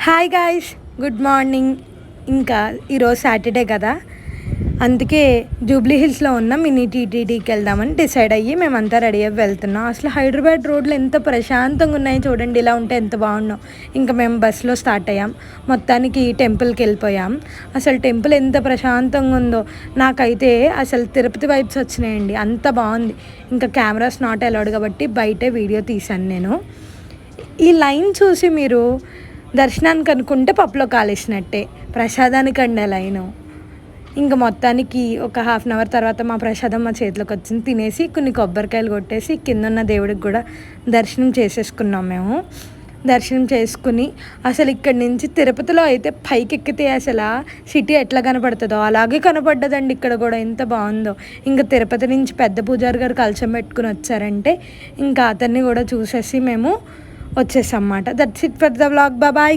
Hi guys, good morning. ఇంకా ఈరోజు Saturday కదా, అందుకే జూబ్లీ హిల్స్లో ఉన్న మినీ టీటీడీకి వెళ్దామని డిసైడ్ అయ్యి మేమంతా రెడీ అయ్యి వెళ్తున్నాం. అసలు హైదరాబాద్ రోడ్లు ఎంత ప్రశాంతంగా ఉన్నాయి చూడండి, ఇలా ఉంటే ఎంత బాగున్నాం. ఇంకా మేము బస్సులో స్టార్ట్ అయ్యాం, మొత్తానికి టెంపుల్కి వెళ్ళిపోయాం. అసలు టెంపుల్ ఎంత ప్రశాంతంగా ఉందో, నాకైతే అసలు తిరుపతి వైబ్స్ వచ్చినాయండి, అంత బాగుంది. ఇంకా కెమెరాస్ నాట్ అలౌడ్ కాబట్టి బయటే వీడియో తీశాను నేను. ఈ లైన్ చూసి మీరు దర్శనానికి అనుకుంటే పప్పులో కాలేసినట్టే, ప్రసాదానికి అండి లైను. ఇంకా మొత్తానికి ఒక హాఫ్ అన్ అవర్ తర్వాత మా ప్రసాదం మా చేతిలోకి వచ్చింది. తినేసి కొన్ని కొబ్బరికాయలు కొట్టేసి కింద ఉన్న దేవుడికి కూడా దర్శనం చేసేసుకున్నాం మేము. దర్శనం చేసుకుని అసలు ఇక్కడి నుంచి తిరుపతిలో అయితే పైకి ఎక్కితే అసలు సిటీ ఎట్లా కనపడుతుందో అలాగే కనపడ్డదండి. ఇక్కడ కూడా ఎంత బాగుందో. ఇంకా తిరుపతి నుంచి పెద్ద పూజారి గారు కలశం పెట్టుకుని వచ్చారంటే ఇంకా అతన్ని కూడా చూసేసి మేము వచ్చేసాం అన్నమాట. That's it for the vlog. Bye.